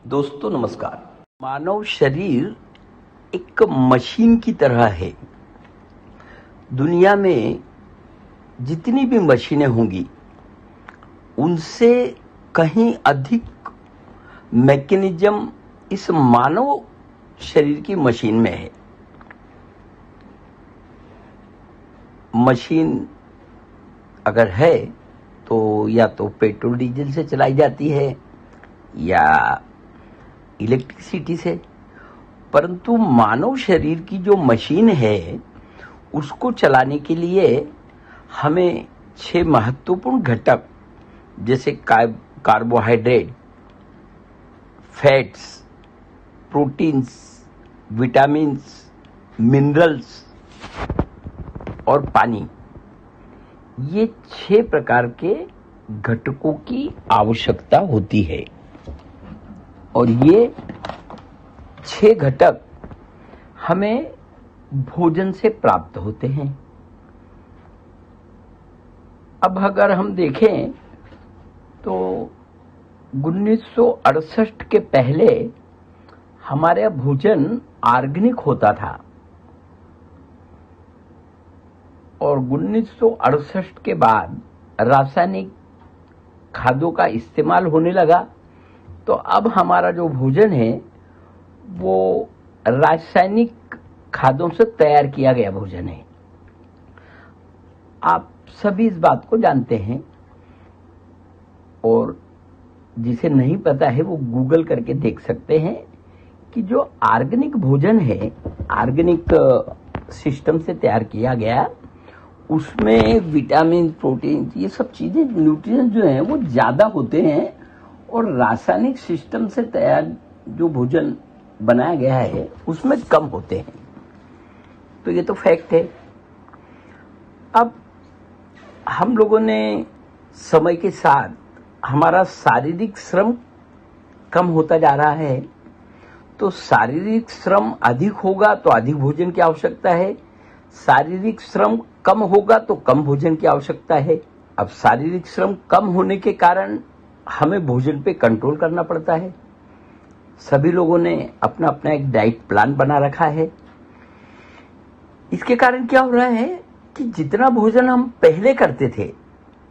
दोस्तों नमस्कार। मानव शरीर एक मशीन की तरह है। दुनिया में जितनी भी मशीनें होंगी उनसे कहीं अधिक मैकेनिज्म इस मानव शरीर की मशीन में है। मशीन अगर है तो या तो पेट्रोल डीजल से चलाई जाती है या इलेक्ट्रिसिटी से, परंतु मानव शरीर की जो मशीन है उसको चलाने के लिए हमें 6 महत्वपूर्ण घटक जैसे carbohydrate, fats, proteins, vitamins, minerals और पानी, ये 6 प्रकार के घटकों की आवश्यकता होती है और ये 6 घटक हमें भोजन से प्राप्त होते हैं। अब अगर हम देखें तो 1968 के पहले हमारा भोजन ऑर्गेनिक होता था और 1968 के बाद रासायनिक खादों का इस्तेमाल होने लगा, तो अब हमारा जो भोजन है वो रासायनिक खादों से तैयार किया गया भोजन है। आप सभी इस बात को जानते हैं और जिसे नहीं पता है वो गूगल करके देख सकते हैं कि जो ऑर्गेनिक भोजन है, ऑर्गेनिक सिस्टम से तैयार किया गया, उसमें विटामिन, प्रोटीन, ये सब चीजें, न्यूट्रिएंट्स जो हैं वो ज्यादा होते हैं और रासायनिक सिस्टम से तैयार जो भोजन बनाया गया है उसमें कम होते हैं। तो ये तो फैक्ट है। अब हम लोगों ने समय के साथ हमारा शारीरिक श्रम कम होता जा रहा है, तो शारीरिक श्रम अधिक होगा तो अधिक भोजन की आवश्यकता है, शारीरिक श्रम कम होगा तो कम भोजन की आवश्यकता है। अब शारीरिक श्रम कम होने के कारण हमें भोजन पे कंट्रोल करना पड़ता है। सभी लोगों ने अपना अपना एक डाइट प्लान बना रखा है। इसके कारण क्या हो रहा है कि जितना भोजन हम पहले करते थे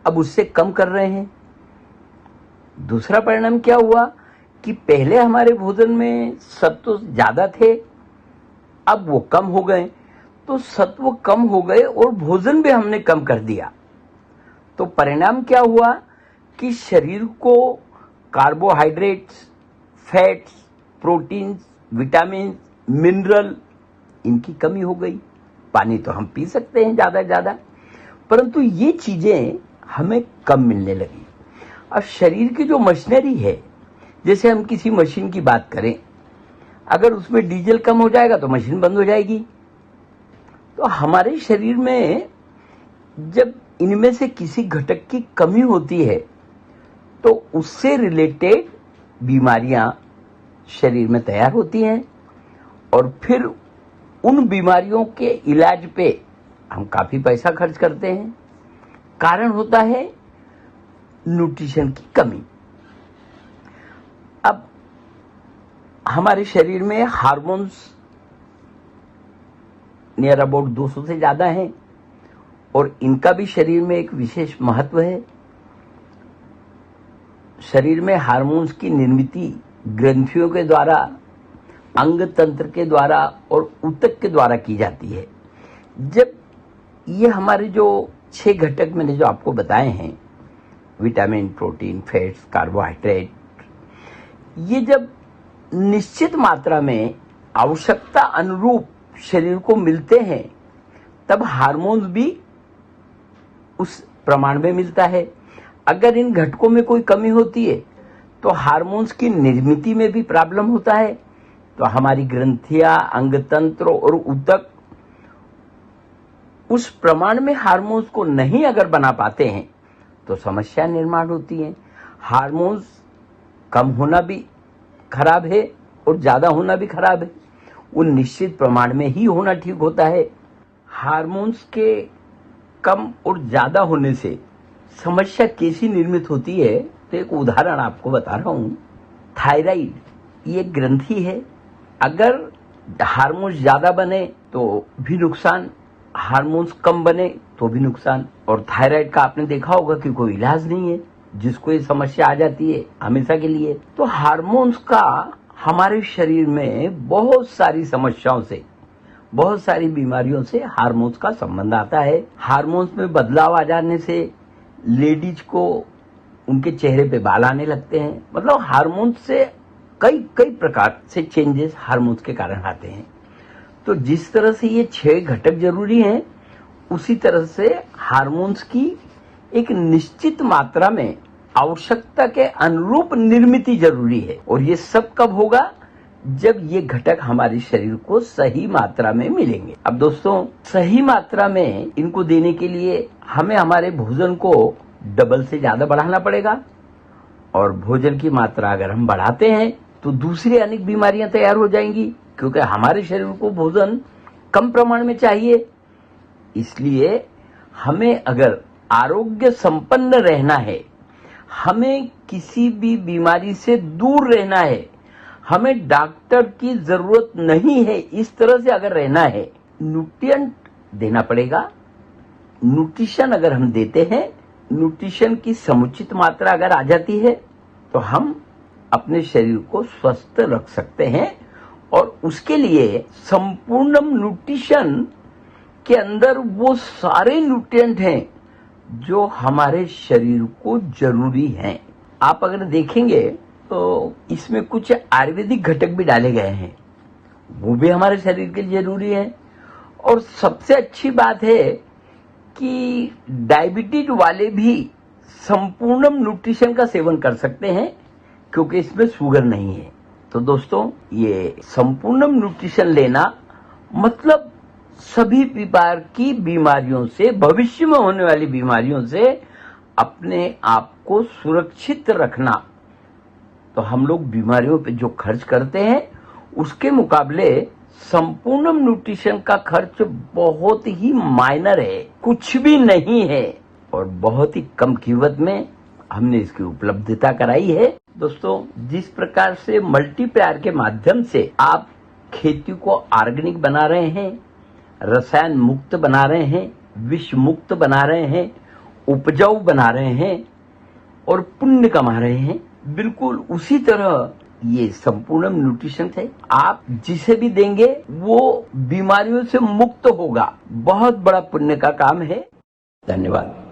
अब उससे कम कर रहे हैं। दूसरा परिणाम क्या हुआ कि पहले हमारे भोजन में सत्व ज्यादा थे, अब वो कम हो गए, तो सत्व कम हो गए और भोजन भी हमने कम कर दिया। तो परिणाम क्या हुआ कि शरीर को carbohydrates, fats, proteins, vitamin, mineral, इनकी कमी हो गई। पानी तो हम पी सकते हैं ज्यादा से ज्यादा, परंतु ये चीजें हमें कम मिलने लगी। अब शरीर की जो मशीनरी है, जैसे हम किसी मशीन की बात करें, अगर उसमें डीजल कम हो जाएगा तो मशीन बंद हो जाएगी। तो हमारे शरीर में जब इनमें से किसी घटक की कमी होती है तो उससे रिलेटेड बीमारियां शरीर में तैयार होती हैं और फिर उन बीमारियों के इलाज पे हम काफी पैसा खर्च करते हैं। कारण होता है न्यूट्रिशन की कमी। अब हमारे शरीर में हार्मोन्स नियर अबाउट 200 से ज्यादा हैं और इनका भी शरीर में एक विशेष महत्व है। शरीर में हार्मोन्स की निर्मित ग्रंथियों के द्वारा, अंग तंत्र के द्वारा और ऊतक के द्वारा की जाती है। जब ये हमारे जो 6 घटक मैंने जो आपको बताए हैं, विटामिन, प्रोटीन, फैट्स, कार्बोहाइड्रेट, ये जब निश्चित मात्रा में आवश्यकता अनुरूप शरीर को मिलते हैं तब हार्मोन्स भी उस प्रमाण में मिलता है। अगर इन घटकों में कोई कमी होती है तो हार्मोन्स की निर्मित में भी प्रॉब्लम होता है, तो हमारी ग्रंथियां, अंग तंत्र और ऊतक उस प्रमाण में हार्मोन्स को नहीं अगर बना पाते हैं तो समस्या निर्माण होती है। हार्मोन्स कम होना भी खराब है और ज्यादा होना भी खराब है। उन निश्चित प्रमाण में ही होना ठीक होता है। हार्मोन्स के कम और ज्यादा होने से समस्या कैसी निर्मित होती है, तो एक उदाहरण आपको बता रहा हूं। थायराइड ये ग्रंथि है, अगर हार्मोन्स ज्यादा बने तो भी नुकसान, हार्मोन्स कम बने तो भी नुकसान। और थायराइड का आपने देखा होगा कि कोई इलाज नहीं है, जिसको ये समस्या आ जाती है हमेशा के लिए। तो हार्मोन्स का हमारे शरीर में बहुत सारी समस्याओं से, बहुत सारी बीमारियों से हार्मोन्स का संबंध आता है। हार्मोन्स में बदलाव आ जाने से लेडीज को उनके चेहरे पे बाल आने लगते हैं। मतलब हार्मोन्स से कई प्रकार से चेंजेस हार्मोन्स के कारण आते हैं। तो जिस तरह से ये 6 घटक जरूरी हैं, उसी तरह से हार्मोन्स की एक निश्चित मात्रा में आवश्यकता के अनुरूप निर्मित जरूरी है। और ये सब कब होगा? जब ये घटक हमारे शरीर को सही मात्रा में मिलेंगे। अब दोस्तों, सही मात्रा में इनको देने के लिए हमें हमारे भोजन को डबल से ज्यादा बढ़ाना पड़ेगा। और भोजन की मात्रा अगर हम बढ़ाते हैं तो दूसरी अनेक बीमारियां तैयार हो जाएंगी, क्योंकि हमारे शरीर को भोजन कम प्रमाण में चाहिए। इसलिए हमें अगर आरोग्य संपन्न रहना है, हमें किसी भी बीमारी से दूर रहना है, हमें डॉक्टर की जरूरत नहीं है, इस तरह से अगर रहना है, न्यूट्रिएंट देना पड़ेगा। न्यूट्रिशन अगर हम देते हैं, न्यूट्रिशन की समुचित मात्रा अगर आ जाती है, तो हम अपने शरीर को स्वस्थ रख सकते हैं। और उसके लिए संपूर्ण न्यूट्रिशन के अंदर वो सारे न्यूट्रिएंट हैं जो हमारे शरीर को जरूरी हैं। आप अगर देखेंगे तो इसमें कुछ आयुर्वेदिक घटक भी डाले गए हैं, वो भी हमारे शरीर के लिए जरूरी है। और सबसे अच्छी बात है कि डायबिटीज वाले भी संपूर्ण न्यूट्रिशन का सेवन कर सकते हैं, क्योंकि इसमें शुगर नहीं है। तो दोस्तों, ये संपूर्ण न्यूट्रिशन लेना मतलब सभी प्रकार की बीमारियों से, भविष्य में होने वाली बीमारियों से अपने आप को सुरक्षित रखना। तो हम लोग बीमारियों पे जो खर्च करते हैं, उसके मुकाबले संपूर्ण न्यूट्रिशन का खर्च बहुत ही माइनर है, कुछ भी नहीं है। और बहुत ही कम कीमत में हमने इसकी उपलब्धता कराई है। दोस्तों, जिस प्रकार से मल्टीप्लायर के माध्यम से आप खेती को ऑर्गेनिक बना रहे हैं, रसायन मुक्त बना रहे हैं, विष मुक्त बना रहे हैं, उपजाऊ बना रहे हैं और पुण्य कमा रहे हैं, बिल्कुल उसी तरह ये संपूर्ण न्यूट्रिशन है। आप जिसे भी देंगे वो बीमारियों से मुक्त होगा। बहुत बड़ा पुण्य का काम है। धन्यवाद।